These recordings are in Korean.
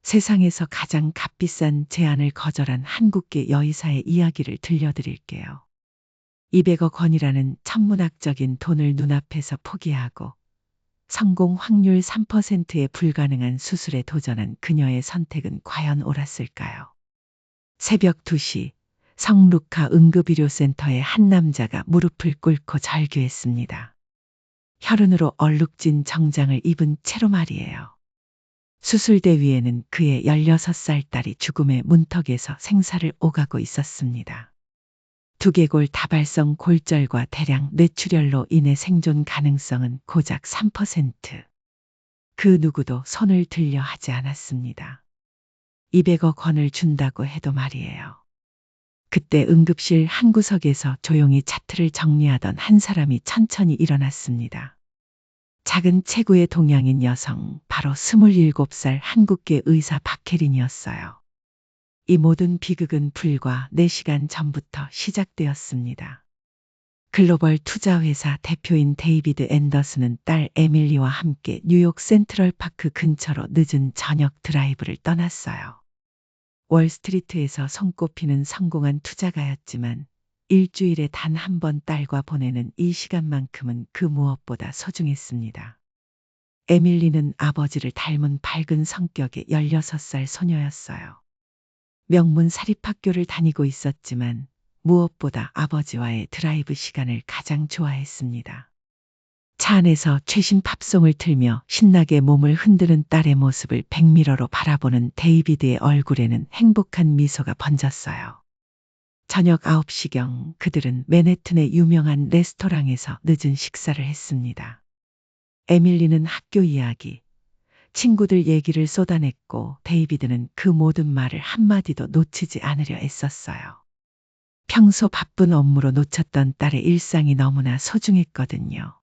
세상에서 가장 값비싼 제안을 거절한 한국계 여의사의 이야기를 들려드릴게요. 200억 원이라는 천문학적인 돈을 눈앞에서 포기하고 성공 확률 3%에 불가능한 수술에 도전한 그녀의 선택은 과연 옳았을까요? 새벽 2시 성루카 응급의료센터의 한 남자가 무릎을 꿇고 절규했습니다. 혈흔으로 얼룩진 정장을 입은 채로 말이에요. 수술대 위에는 그의 16살 딸이 죽음의 문턱에서 생사를 오가고 있었습니다. 두개골 다발성 골절과 대량 뇌출혈로 인해 생존 가능성은 고작 3%. 그 누구도 손을 들려 하지 않았습니다. 200억 원을 준다고 해도 말이에요. 그때 응급실 한 구석에서 조용히 차트를 정리하던 한 사람이 천천히 일어났습니다. 작은 체구의 동양인 여성, 바로 27살 한국계 의사 박혜린이었어요. 이 모든 비극은 불과 4시간 전부터 시작되었습니다. 글로벌 투자회사 대표인 데이비드 앤더슨은 딸 에밀리와 함께 뉴욕 센트럴파크 근처로 늦은 저녁 드라이브를 떠났어요. 월스트리트에서 손꼽히는 성공한 투자가였지만 일주일에 단 한 번 딸과 보내는 이 시간만큼은 그 무엇보다 소중했습니다. 에밀리는 아버지를 닮은 밝은 성격의 16살 소녀였어요. 명문 사립학교를 다니고 있었지만 무엇보다 아버지와의 드라이브 시간을 가장 좋아했습니다. 차 안에서 최신 팝송을 틀며 신나게 몸을 흔드는 딸의 모습을 백미러로 바라보는 데이비드의 얼굴에는 행복한 미소가 번졌어요. 저녁 9시경 그들은 맨해튼의 유명한 레스토랑에서 늦은 식사를 했습니다. 에밀리는 학교 이야기, 친구들 얘기를 쏟아냈고 데이비드는 그 모든 말을 한마디도 놓치지 않으려 애썼어요. 평소 바쁜 업무로 놓쳤던 딸의 일상이 너무나 소중했거든요.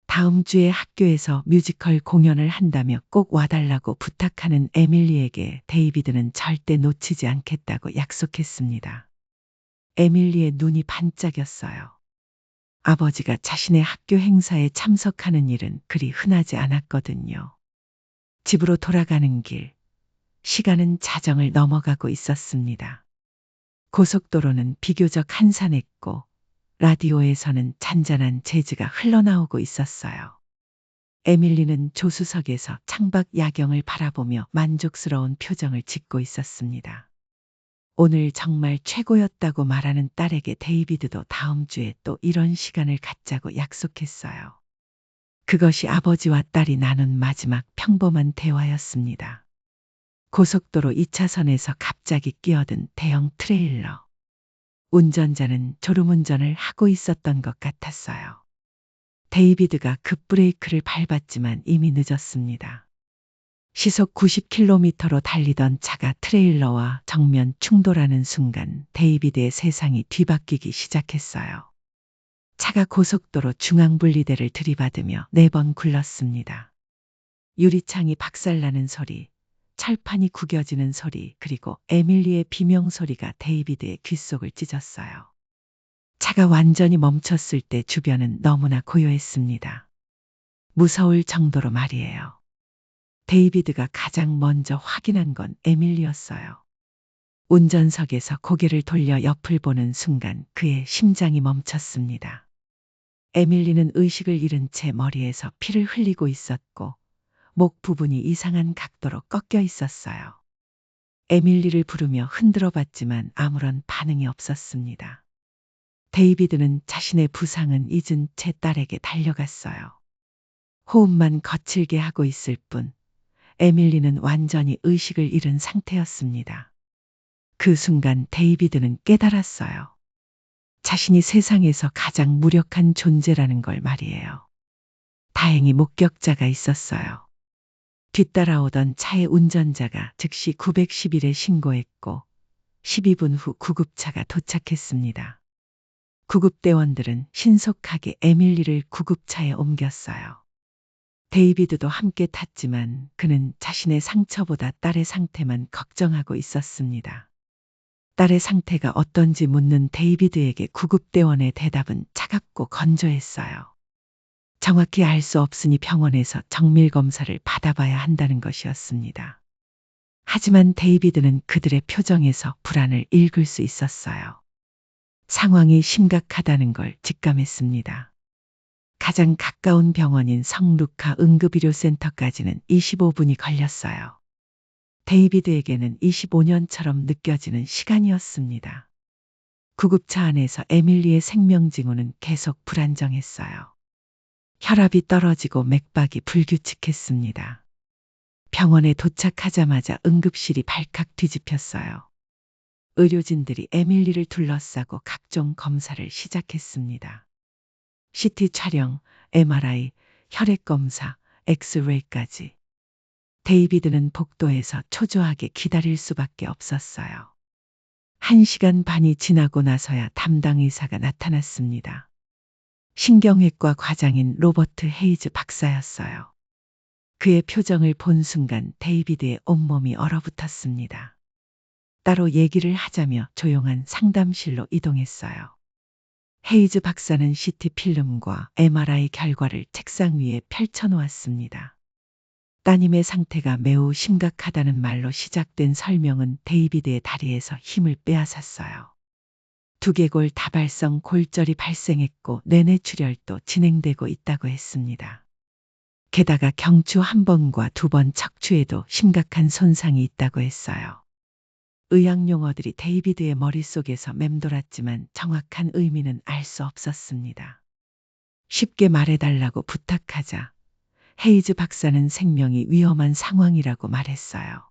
다음 주에 학교에서 뮤지컬 공연을 한다며 꼭 와달라고 부탁하는 에밀리에게 데이비드는 절대 놓치지 않겠다고 약속했습니다. 에밀리의 눈이 반짝였어요. 아버지가 자신의 학교 행사에 참석하는 일은 그리 흔하지 않았거든요. 집으로 돌아가는 길, 시간은 자정을 넘어가고 있었습니다. 고속도로는 비교적 한산했고 라디오에서는 잔잔한 재즈가 흘러나오고 있었어요. 에밀리는 조수석에서 창밖 야경을 바라보며 만족스러운 표정을 짓고 있었습니다. 오늘 정말 최고였다고 말하는 딸에게 데이비드도 다음 주에 또 이런 시간을 갖자고 약속했어요. 그것이 아버지와 딸이 나눈 마지막 평범한 대화였습니다. 고속도로 2차선에서 갑자기 끼어든 대형 트레일러. 운전자는 졸음운전을 하고 있었던 것 같았어요. 데이비드가 급브레이크를 밟았지만 이미 늦었습니다. 시속 90km로 달리던 차가 트레일러와 정면 충돌하는 순간 데이비드의 세상이 뒤바뀌기 시작했어요. 차가 고속도로 중앙분리대를 들이받으며 4번 굴렀습니다. 유리창이 박살나는 소리, 철판이 구겨지는 소리, 그리고 에밀리의 비명소리가 데이비드의 귓속을 찢었어요. 차가 완전히 멈췄을 때 주변은 너무나 고요했습니다. 무서울 정도로 말이에요. 데이비드가 가장 먼저 확인한 건 에밀리였어요. 운전석에서 고개를 돌려 옆을 보는 순간 그의 심장이 멈췄습니다. 에밀리는 의식을 잃은 채 머리에서 피를 흘리고 있었고 목 부분이 이상한 각도로 꺾여 있었어요. 에밀리를 부르며 흔들어 봤지만 아무런 반응이 없었습니다. 데이비드는 자신의 부상은 잊은 채 딸에게 달려갔어요. 호흡만 거칠게 하고 있을 뿐 에밀리는 완전히 의식을 잃은 상태였습니다. 그 순간 데이비드는 깨달았어요. 자신이 세상에서 가장 무력한 존재라는 걸 말이에요. 다행히 목격자가 있었어요. 뒤따라오던 차의 운전자가 즉시 911에 신고했고 12분 후 구급차가 도착했습니다. 구급대원들은 신속하게 에밀리를 구급차에 옮겼어요. 데이비드도 함께 탔지만 그는 자신의 상처보다 딸의 상태만 걱정하고 있었습니다. 딸의 상태가 어떤지 묻는 데이비드에게 구급대원의 대답은 차갑고 건조했어요. 정확히 알 수 없으니 병원에서 정밀검사를 받아봐야 한다는 것이었습니다. 하지만 데이비드는 그들의 표정에서 불안을 읽을 수 있었어요. 상황이 심각하다는 걸 직감했습니다. 가장 가까운 병원인 성루카 응급의료센터까지는 25분이 걸렸어요. 데이비드에게는 25년처럼 느껴지는 시간이었습니다. 구급차 안에서 에밀리의 생명 징후는 계속 불안정했어요. 혈압이 떨어지고 맥박이 불규칙했습니다. 병원에 도착하자마자 응급실이 발칵 뒤집혔어요. 의료진들이 에밀리를 둘러싸고 각종 검사를 시작했습니다. CT 촬영, MRI, 혈액 검사, 엑스레이까지. 데이비드는 복도에서 초조하게 기다릴 수밖에 없었어요. 1시간 반이 지나고 나서야 담당 의사가 나타났습니다. 신경외과 과장인 로버트 헤이즈 박사였어요. 그의 표정을 본 순간 데이비드의 온몸이 얼어붙었습니다. 따로 얘기를 하자며 조용한 상담실로 이동했어요. 헤이즈 박사는 CT 필름과 MRI 결과를 책상 위에 펼쳐놓았습니다. 따님의 상태가 매우 심각하다는 말로 시작된 설명은 데이비드의 다리에서 힘을 빼앗았어요. 두개골 다발성 골절이 발생했고 뇌내출혈도 진행되고 있다고 했습니다. 게다가 경추 1번과 2번 척추에도 심각한 손상이 있다고 했어요. 의학 용어들이 데이비드의 머릿속에서 맴돌았지만 정확한 의미는 알 수 없었습니다. 쉽게 말해달라고 부탁하자 헤이즈 박사는 생명이 위험한 상황이라고 말했어요.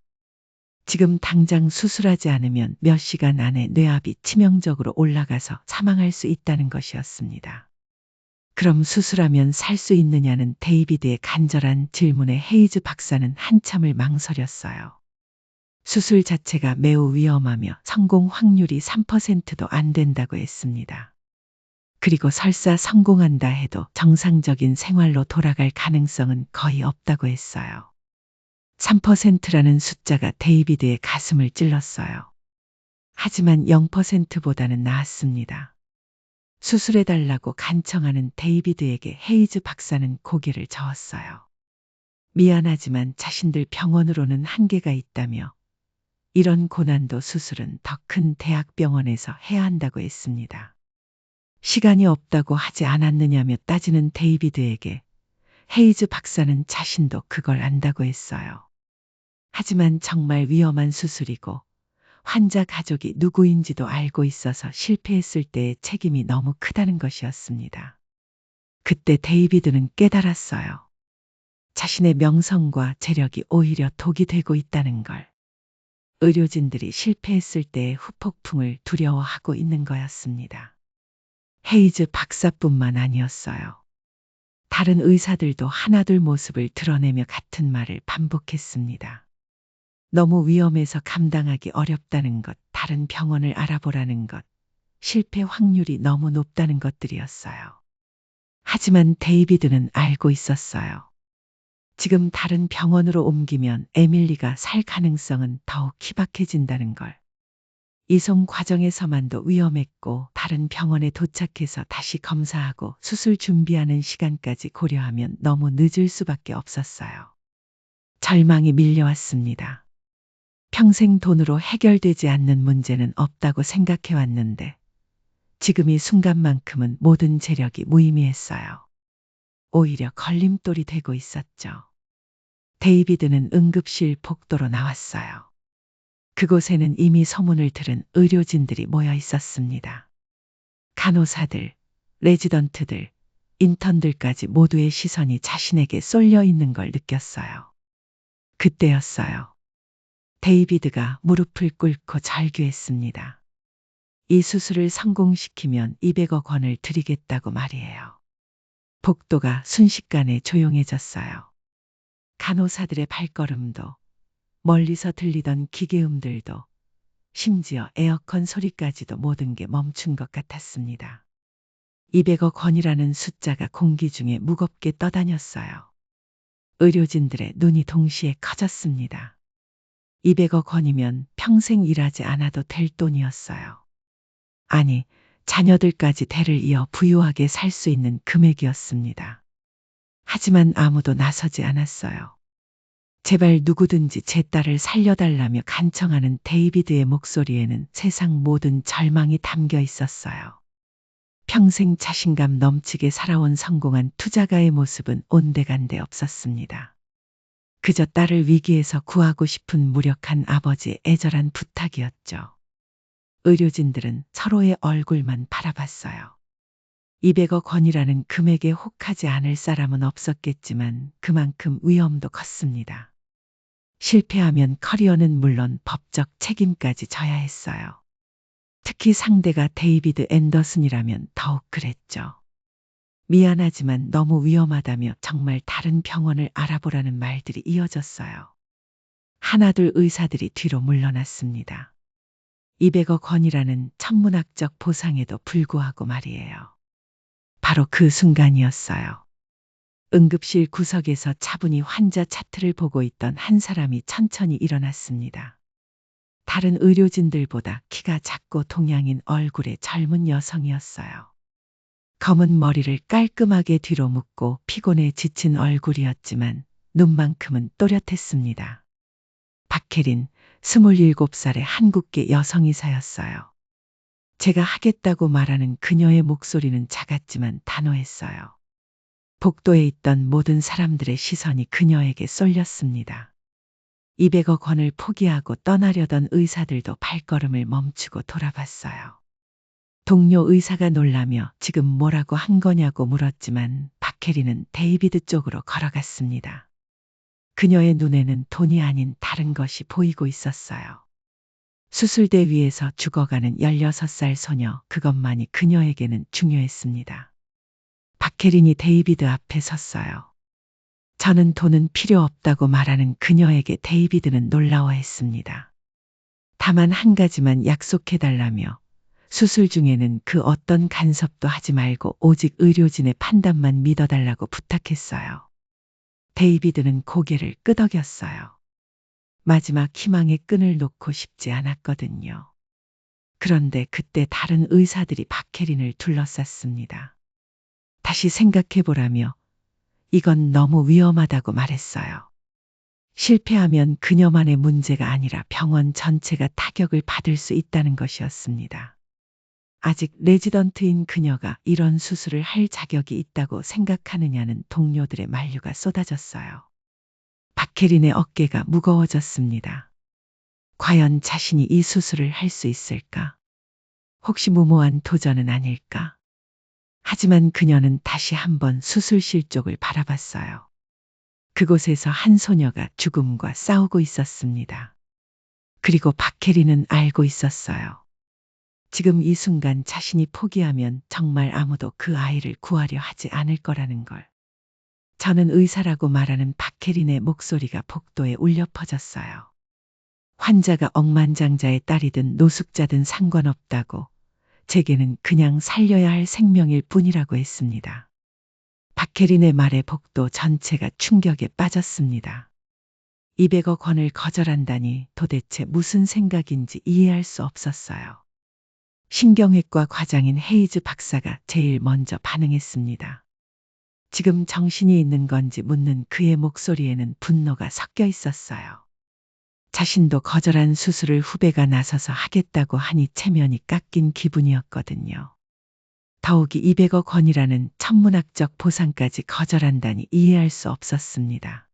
지금 당장 수술하지 않으면 몇 시간 안에 뇌압이 치명적으로 올라가서 사망할 수 있다는 것이었습니다. 그럼 수술하면 살 수 있느냐는 데이비드의 간절한 질문에 헤이즈 박사는 한참을 망설였어요. 수술 자체가 매우 위험하며 성공 확률이 3%도 안 된다고 했습니다. 그리고 설사 성공한다 해도 정상적인 생활로 돌아갈 가능성은 거의 없다고 했어요. 3%라는 숫자가 데이비드의 가슴을 찔렀어요. 하지만 0%보다는 나았습니다. 수술해달라고 간청하는 데이비드에게 헤이즈 박사는 고개를 저었어요. 미안하지만 자신들 병원으로는 한계가 있다며 이런 고난도 수술은 더 큰 대학병원에서 해야 한다고 했습니다. 시간이 없다고 하지 않았느냐며 따지는 데이비드에게 헤이즈 박사는 자신도 그걸 안다고 했어요. 하지만 정말 위험한 수술이고 환자 가족이 누구인지도 알고 있어서 실패했을 때의 책임이 너무 크다는 것이었습니다. 그때 데이비드는 깨달았어요. 자신의 명성과 재력이 오히려 독이 되고 있다는 걸. 의료진들이 실패했을 때의 후폭풍을 두려워하고 있는 거였습니다. 헤이즈 박사뿐만 아니었어요. 다른 의사들도 하나둘 모습을 드러내며 같은 말을 반복했습니다. 너무 위험해서 감당하기 어렵다는 것, 다른 병원을 알아보라는 것, 실패 확률이 너무 높다는 것들이었어요. 하지만 데이비드는 알고 있었어요. 지금 다른 병원으로 옮기면 에밀리가 살 가능성은 더욱 희박해진다는 걸. 이송 과정에서만도 위험했고 다른 병원에 도착해서 다시 검사하고 수술 준비하는 시간까지 고려하면 너무 늦을 수밖에 없었어요. 절망이 밀려왔습니다. 평생 돈으로 해결되지 않는 문제는 없다고 생각해왔는데 지금 이 순간만큼은 모든 재력이 무의미했어요. 오히려 걸림돌이 되고 있었죠. 데이비드는 응급실 복도로 나왔어요. 그곳에는 이미 소문을 들은 의료진들이 모여 있었습니다. 간호사들, 레지던트들, 인턴들까지 모두의 시선이 자신에게 쏠려 있는 걸 느꼈어요. 그때였어요. 데이비드가 무릎을 꿇고 절규했습니다. 이 수술을 성공시키면 200억 원을 드리겠다고 말이에요. 복도가 순식간에 조용해졌어요. 간호사들의 발걸음도, 멀리서 들리던 기계음들도, 심지어 에어컨 소리까지도 모든 게 멈춘 것 같았습니다. 200억 원이라는 숫자가 공기 중에 무겁게 떠다녔어요. 의료진들의 눈이 동시에 커졌습니다. 200억 원이면 평생 일하지 않아도 될 돈이었어요. 아니, 자녀들까지 대를 이어 부유하게 살 수 있는 금액이었습니다. 하지만 아무도 나서지 않았어요. 제발 누구든지 제 딸을 살려달라며 간청하는 데이비드의 목소리에는 세상 모든 절망이 담겨 있었어요. 평생 자신감 넘치게 살아온 성공한 투자가의 모습은 온데간데 없었습니다. 그저 딸을 위기에서 구하고 싶은 무력한 아버지의 애절한 부탁이었죠. 의료진들은 서로의 얼굴만 바라봤어요. 200억 원이라는 금액에 혹하지 않을 사람은 없었겠지만 그만큼 위험도 컸습니다. 실패하면 커리어는 물론 법적 책임까지 져야 했어요. 특히 상대가 데이비드 앤더슨이라면 더욱 그랬죠. 미안하지만 너무 위험하다며 정말 다른 병원을 알아보라는 말들이 이어졌어요. 하나둘 의사들이 뒤로 물러났습니다. 200억 원이라는 천문학적 보상에도 불구하고 말이에요. 바로 그 순간이었어요. 응급실 구석에서 차분히 환자 차트를 보고 있던 한 사람이 천천히 일어났습니다. 다른 의료진들보다 키가 작고 동양인 얼굴의 젊은 여성이었어요. 검은 머리를 깔끔하게 뒤로 묶고 피곤에 지친 얼굴이었지만 눈만큼은 또렷했습니다. 박혜린, 27살의 한국계 여성의사였어요. 제가 하겠다고 말하는 그녀의 목소리는 작았지만 단호했어요. 복도에 있던 모든 사람들의 시선이 그녀에게 쏠렸습니다. 200억 원을 포기하고 떠나려던 의사들도 발걸음을 멈추고 돌아봤어요. 동료 의사가 놀라며 지금 뭐라고 한 거냐고 물었지만 박혜리는 데이비드 쪽으로 걸어갔습니다. 그녀의 눈에는 돈이 아닌 다른 것이 보이고 있었어요. 수술대 위에서 죽어가는 16살 소녀, 그것만이 그녀에게는 중요했습니다. 박혜린이 데이비드 앞에 섰어요. 저는 돈은 필요 없다고 말하는 그녀에게 데이비드는 놀라워했습니다. 다만 한 가지만 약속해달라며 수술 중에는 그 어떤 간섭도 하지 말고 오직 의료진의 판단만 믿어달라고 부탁했어요. 데이비드는 고개를 끄덕였어요. 마지막 희망의 끈을 놓고 싶지 않았거든요. 그런데 그때 다른 의사들이 박혜린을 둘러쌌습니다. 다시 생각해보라며 이건 너무 위험하다고 말했어요. 실패하면 그녀만의 문제가 아니라 병원 전체가 타격을 받을 수 있다는 것이었습니다. 아직 레지던트인 그녀가 이런 수술을 할 자격이 있다고 생각하느냐는 동료들의 만류가 쏟아졌어요. 박혜린의 어깨가 무거워졌습니다. 과연 자신이 이 수술을 할 수 있을까? 혹시 무모한 도전은 아닐까? 하지만 그녀는 다시 한번 수술실 쪽을 바라봤어요. 그곳에서 한 소녀가 죽음과 싸우고 있었습니다. 그리고 박혜린은 알고 있었어요. 지금 이 순간 자신이 포기하면 정말 아무도 그 아이를 구하려 하지 않을 거라는 걸. 저는 의사라고 말하는 박혜린의 목소리가 복도에 울려 퍼졌어요. 환자가 억만장자의 딸이든 노숙자든 상관없다고, 제게는 그냥 살려야 할 생명일 뿐이라고 했습니다. 박혜린의 말에 복도 전체가 충격에 빠졌습니다. 200억 원을 거절한다니 도대체 무슨 생각인지 이해할 수 없었어요. 신경외과 과장인 헤이즈 박사가 제일 먼저 반응했습니다. 지금 정신이 있는 건지 묻는 그의 목소리에는 분노가 섞여 있었어요. 자신도 거절한 수술을 후배가 나서서 하겠다고 하니 체면이 깎인 기분이었거든요. 더욱이 200억 원이라는 천문학적 보상까지 거절한다니 이해할 수 없었습니다.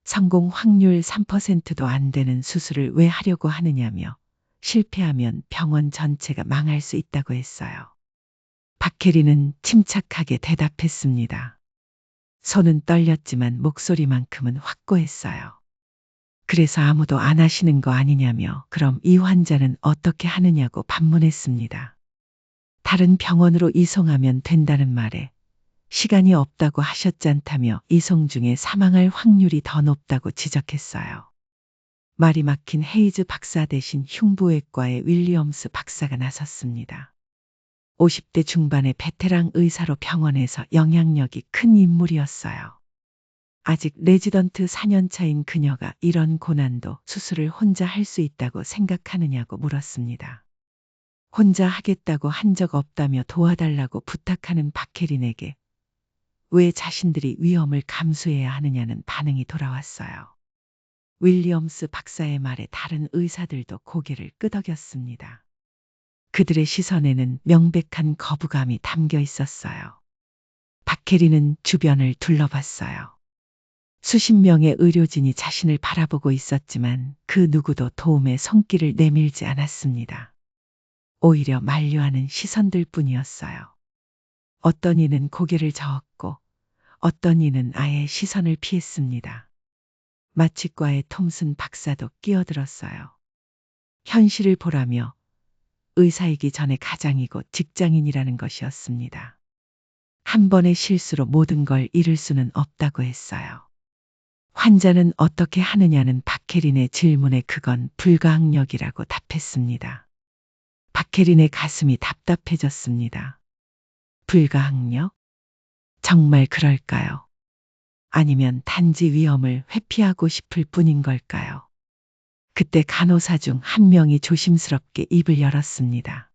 성공 확률 3%도 안 되는 수술을 왜 하려고 하느냐며 실패하면 병원 전체가 망할 수 있다고 했어요. 박혜리는 침착하게 대답했습니다. 손은 떨렸지만 목소리만큼은 확고했어요. 그래서 아무도 안 하시는 거 아니냐며 그럼 이 환자는 어떻게 하느냐고 반문했습니다. 다른 병원으로 이송하면 된다는 말에 시간이 없다고 하셨잖다며 이송 중에 사망할 확률이 더 높다고 지적했어요. 말이 막힌 헤이즈 박사 대신 흉부외과의 윌리엄스 박사가 나섰습니다. 50대 중반의 베테랑 의사로 병원에서 영향력이 큰 인물이었어요. 아직 레지던트 4년차인 그녀가 이런 고난도 수술을 혼자 할 수 있다고 생각하느냐고 물었습니다. 혼자 하겠다고 한 적 없다며 도와달라고 부탁하는 박혜린에게 왜 자신들이 위험을 감수해야 하느냐는 반응이 돌아왔어요. 윌리엄스 박사의 말에 다른 의사들도 고개를 끄덕였습니다. 그들의 시선에는 명백한 거부감이 담겨 있었어요. 박혜리는 주변을 둘러봤어요. 수십 명의 의료진이 자신을 바라보고 있었지만 그 누구도 도움의 손길을 내밀지 않았습니다. 오히려 만류하는 시선들 뿐이었어요. 어떤 이는 고개를 저었고 어떤 이는 아예 시선을 피했습니다. 마취과의 톰슨 박사도 끼어들었어요. 현실을 보라며 의사이기 전에 가장이고 직장인이라는 것이었습니다. 한 번의 실수로 모든 걸 잃을 수는 없다고 했어요. 환자는 어떻게 하느냐는 박혜린의 질문에 그건 불가항력이라고 답했습니다. 박혜린의 가슴이 답답해졌습니다. 불가항력? 정말 그럴까요? 아니면 단지 위험을 회피하고 싶을 뿐인 걸까요? 그때 간호사 중 한 명이 조심스럽게 입을 열었습니다.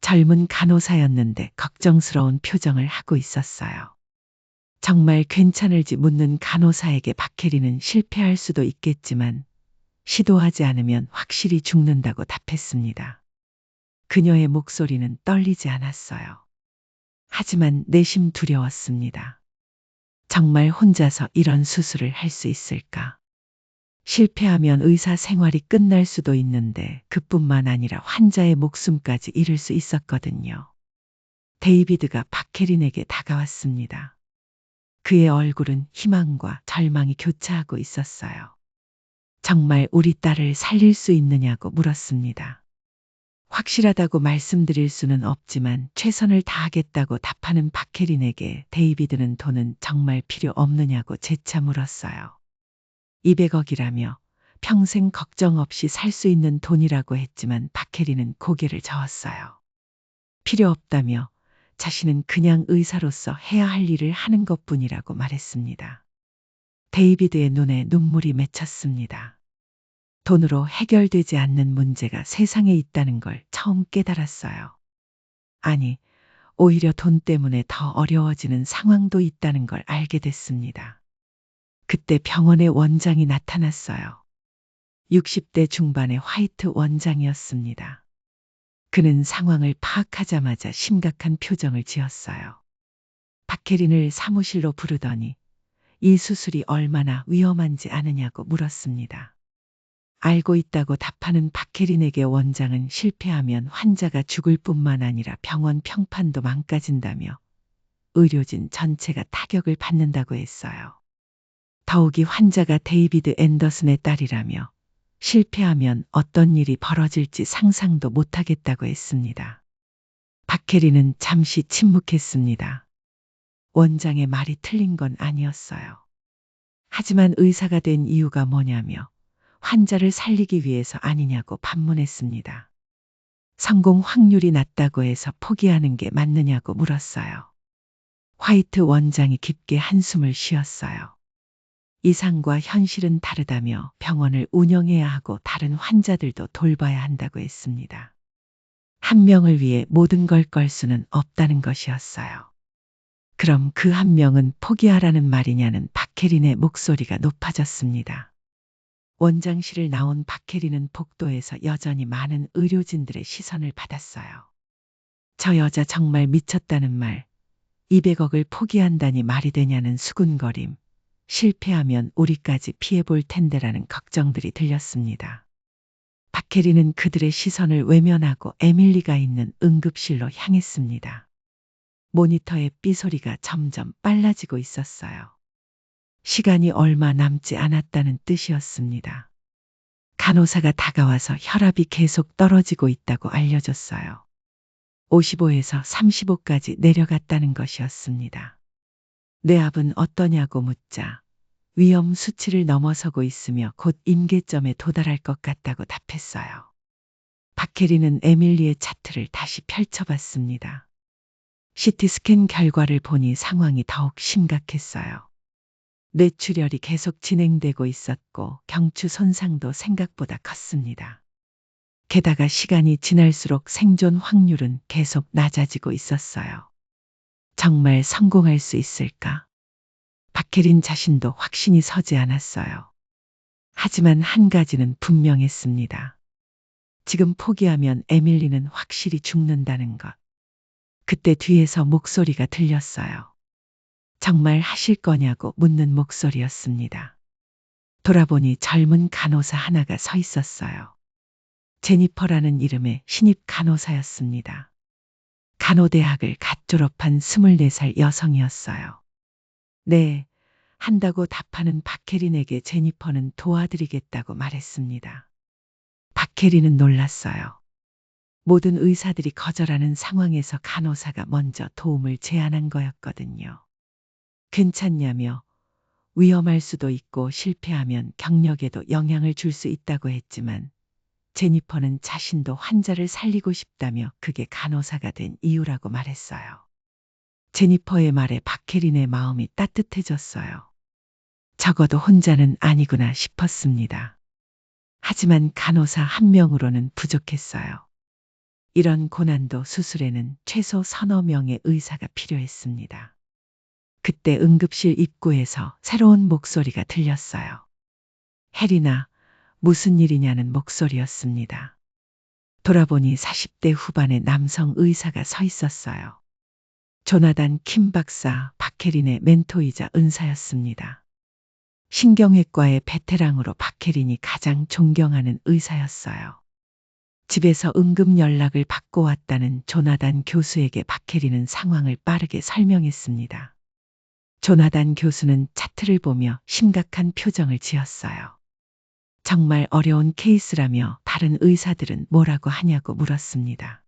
젊은 간호사였는데 걱정스러운 표정을 하고 있었어요. 정말 괜찮을지 묻는 간호사에게 박혜리는 실패할 수도 있겠지만 시도하지 않으면 확실히 죽는다고 답했습니다. 그녀의 목소리는 떨리지 않았어요. 하지만 내심 두려웠습니다. 정말 혼자서 이런 수술을 할 수 있을까? 실패하면 의사 생활이 끝날 수도 있는데 그뿐만 아니라 환자의 목숨까지 잃을 수 있었거든요. 데이비드가 박혜린에게 다가왔습니다. 그의 얼굴은 희망과 절망이 교차하고 있었어요. 정말 우리 딸을 살릴 수 있느냐고 물었습니다. 확실하다고 말씀드릴 수는 없지만 최선을 다하겠다고 답하는 박혜린에게 데이비드는 돈은 정말 필요 없느냐고 재차 물었어요. 200억이라며 평생 걱정 없이 살 수 있는 돈이라고 했지만 박혜린은 고개를 저었어요. 필요 없다며 자신은 그냥 의사로서 해야 할 일을 하는 것뿐이라고 말했습니다. 데이비드의 눈에 눈물이 맺혔습니다. 돈으로 해결되지 않는 문제가 세상에 있다는 걸 처음 깨달았어요. 아니, 오히려 돈 때문에 더 어려워지는 상황도 있다는 걸 알게 됐습니다. 그때 병원의 원장이 나타났어요. 60대 중반의 화이트 원장이었습니다. 그는 상황을 파악하자마자 심각한 표정을 지었어요. 박혜린을 사무실로 부르더니 이 수술이 얼마나 위험한지 아느냐고 물었습니다. 알고 있다고 답하는 박혜린에게 원장은 실패하면 환자가 죽을 뿐만 아니라 병원 평판도 망가진다며 의료진 전체가 타격을 받는다고 했어요. 더욱이 환자가 데이비드 앤더슨의 딸이라며 실패하면 어떤 일이 벌어질지 상상도 못하겠다고 했습니다. 박혜린은 잠시 침묵했습니다. 원장의 말이 틀린 건 아니었어요. 하지만 의사가 된 이유가 뭐냐며 환자를 살리기 위해서 아니냐고 반문했습니다. 성공 확률이 낮다고 해서 포기하는 게 맞느냐고 물었어요. 화이트 원장이 깊게 한숨을 쉬었어요. 이상과 현실은 다르다며 병원을 운영해야 하고 다른 환자들도 돌봐야 한다고 했습니다. 한 명을 위해 모든 걸 걸 수는 없다는 것이었어요. 그럼 그 한 명은 포기하라는 말이냐는 박혜린의 목소리가 높아졌습니다. 원장실을 나온 박혜린은 복도에서 여전히 많은 의료진들의 시선을 받았어요. 저 여자 정말 미쳤다는 말, 200억을 포기한다니 말이 되냐는 수군거림, 실패하면 우리까지 피해볼 텐데라는 걱정들이 들렸습니다. 박혜린은 그들의 시선을 외면하고 에밀리가 있는 응급실로 향했습니다. 모니터의 삐소리가 점점 빨라지고 있었어요. 시간이 얼마 남지 않았다는 뜻이었습니다. 간호사가 다가와서 혈압이 계속 떨어지고 있다고 알려줬어요. 55에서 35까지 내려갔다는 것이었습니다. 뇌압은 어떠냐고 묻자 위험 수치를 넘어서고 있으며 곧 임계점에 도달할 것 같다고 답했어요. 박혜린은 에밀리의 차트를 다시 펼쳐봤습니다. CT 스캔 결과를 보니 상황이 더욱 심각했어요. 뇌출혈이 계속 진행되고 있었고 경추 손상도 생각보다 컸습니다. 게다가 시간이 지날수록 생존 확률은 계속 낮아지고 있었어요. 정말 성공할 수 있을까? 박혜린 자신도 확신이 서지 않았어요. 하지만 한 가지는 분명했습니다. 지금 포기하면 에밀리는 확실히 죽는다는 것. 그때 뒤에서 목소리가 들렸어요. 정말 하실 거냐고 묻는 목소리였습니다. 돌아보니 젊은 간호사 하나가 서 있었어요. 제니퍼라는 이름의 신입 간호사였습니다. 간호대학을 갓 졸업한 24살 여성이었어요. 네, 한다고 답하는 박혜린에게 제니퍼는 도와드리겠다고 말했습니다. 박혜린은 놀랐어요. 모든 의사들이 거절하는 상황에서 간호사가 먼저 도움을 제안한 거였거든요. 괜찮냐며 위험할 수도 있고 실패하면 경력에도 영향을 줄 수 있다고 했지만 제니퍼는 자신도 환자를 살리고 싶다며 그게 간호사가 된 이유라고 말했어요. 제니퍼의 말에 박혜린의 마음이 따뜻해졌어요. 적어도 혼자는 아니구나 싶었습니다. 하지만 간호사 한 명으로는 부족했어요. 이런 고난도 수술에는 최소 서너 명의 의사가 필요했습니다. 그때 응급실 입구에서 새로운 목소리가 들렸어요. 혜린아, 무슨 일이냐는 목소리였습니다. 돌아보니 40대 후반의 남성 의사가 서 있었어요. 조나단 킴 박사, 박혜린의 멘토이자 은사였습니다. 신경외과의 베테랑으로 박혜린이 가장 존경하는 의사였어요. 집에서 응급 연락을 받고 왔다는 조나단 교수에게 박혜린은 상황을 빠르게 설명했습니다. 조나단 교수는 차트를 보며 심각한 표정을 지었어요. 정말 어려운 케이스라며 다른 의사들은 뭐라고 하냐고 물었습니다.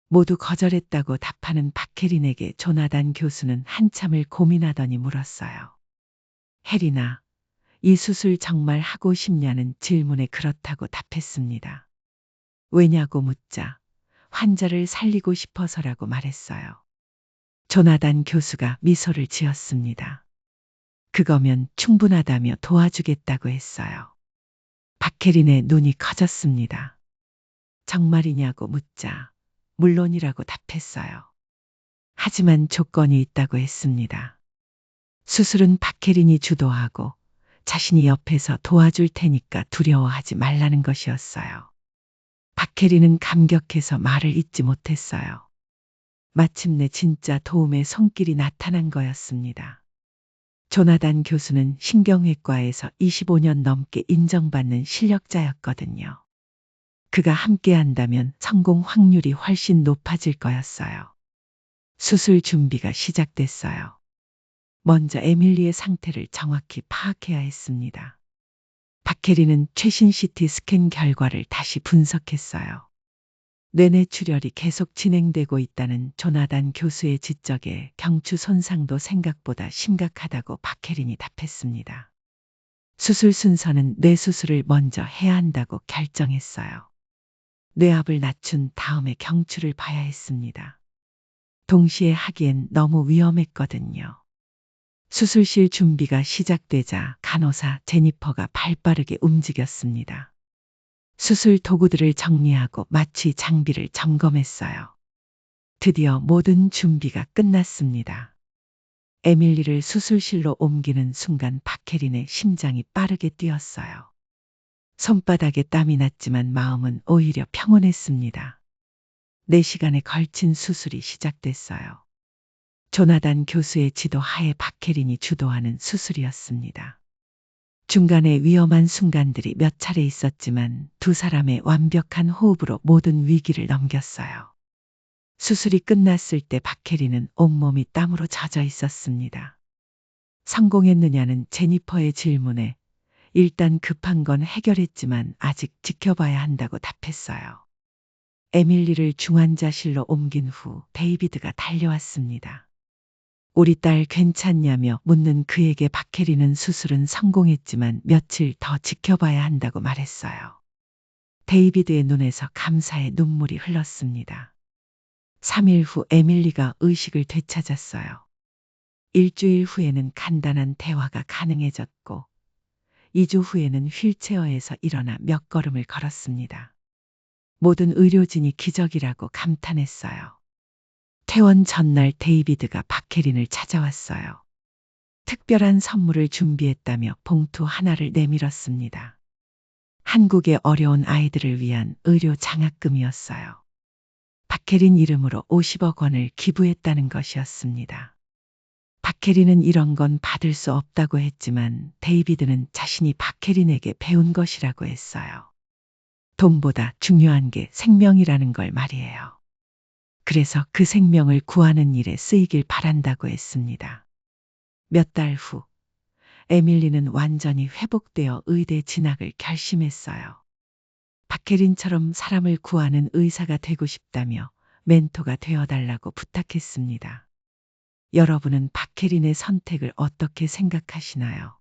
모두 거절했다고 답하는 박혜린에게 조나단 교수는 한참을 고민하더니 물었어요. 혜린아, 이 수술 정말 하고 싶냐는 질문에 그렇다고 답했습니다. 왜냐고 묻자 환자를 살리고 싶어서라고 말했어요. 조나단 교수가 미소를 지었습니다. 그거면 충분하다며 도와주겠다고 했어요. 박혜린의 눈이 커졌습니다. 정말이냐고 묻자 물론이라고 답했어요. 하지만 조건이 있다고 했습니다. 수술은 박혜린이 주도하고 자신이 옆에서 도와줄 테니까 두려워하지 말라는 것이었어요. 박혜린은 감격해서 말을 잇지 못했어요. 마침내 진짜 도움의 손길이 나타난 거였습니다. 조나단 교수는 신경외과에서 25년 넘게 인정받는 실력자였거든요. 그가 함께한다면 성공 확률이 훨씬 높아질 거였어요. 수술 준비가 시작됐어요. 먼저 에밀리의 상태를 정확히 파악해야 했습니다. 박혜린은 최신 CT 스캔 결과를 다시 분석했어요. 뇌내출혈이 계속 진행되고 있다는 조나단 교수의 지적에 경추 손상도 생각보다 심각하다고 박혜린이 답했습니다. 수술 순서는 뇌수술을 먼저 해야 한다고 결정했어요. 뇌압을 낮춘 다음에 경추를 봐야 했습니다. 동시에 하기엔 너무 위험했거든요. 수술실 준비가 시작되자 간호사 제니퍼가 발빠르게 움직였습니다. 수술 도구들을 정리하고 마취 장비를 점검했어요. 드디어 모든 준비가 끝났습니다. 에밀리를 수술실로 옮기는 순간 박혜린의 심장이 빠르게 뛰었어요. 손바닥에 땀이 났지만 마음은 오히려 평온했습니다. 4시간에 걸친 수술이 시작됐어요. 조나단 교수의 지도 하에 박혜린이 주도하는 수술이었습니다. 중간에 위험한 순간들이 몇 차례 있었지만 두 사람의 완벽한 호흡으로 모든 위기를 넘겼어요. 수술이 끝났을 때 박혜린은 온몸이 땀으로 젖어 있었습니다. 성공했느냐는 제니퍼의 질문에 일단 급한 건 해결했지만 아직 지켜봐야 한다고 답했어요. 에밀리를 중환자실로 옮긴 후 데이비드가 달려왔습니다. 우리 딸 괜찮냐며 묻는 그에게 박혜린은 수술은 성공했지만 며칠 더 지켜봐야 한다고 말했어요. 데이비드의 눈에서 감사의 눈물이 흘렀습니다. 3일 후 에밀리가 의식을 되찾았어요. 일주일 후에는 간단한 대화가 가능해졌고 2주 후에는 휠체어에서 일어나 몇 걸음을 걸었습니다. 모든 의료진이 기적이라고 감탄했어요. 퇴원 전날 데이비드가 박혜린을 찾아왔어요. 특별한 선물을 준비했다며 봉투 하나를 내밀었습니다. 한국의 어려운 아이들을 위한 의료 장학금이었어요. 박혜린 이름으로 50억 원을 기부했다는 것이었습니다. 박혜린은 이런 건 받을 수 없다고 했지만 데이비드는 자신이 박혜린에게 배운 것이라고 했어요. 돈보다 중요한 게 생명이라는 걸 말이에요. 그래서 그 생명을 구하는 일에 쓰이길 바란다고 했습니다. 몇 달 후, 에밀리는 완전히 회복되어 의대 진학을 결심했어요. 박혜린처럼 사람을 구하는 의사가 되고 싶다며 멘토가 되어달라고 부탁했습니다. 여러분은 박혜린의 선택을 어떻게 생각하시나요?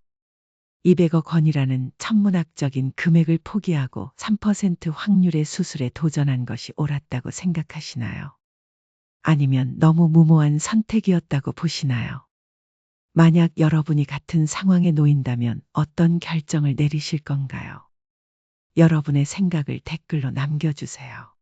200억 원이라는 천문학적인 금액을 포기하고 3% 확률의 수술에 도전한 것이 옳았다고 생각하시나요? 아니면 너무 무모한 선택이었다고 보시나요? 만약 여러분이 같은 상황에 놓인다면 어떤 결정을 내리실 건가요? 여러분의 생각을 댓글로 남겨주세요.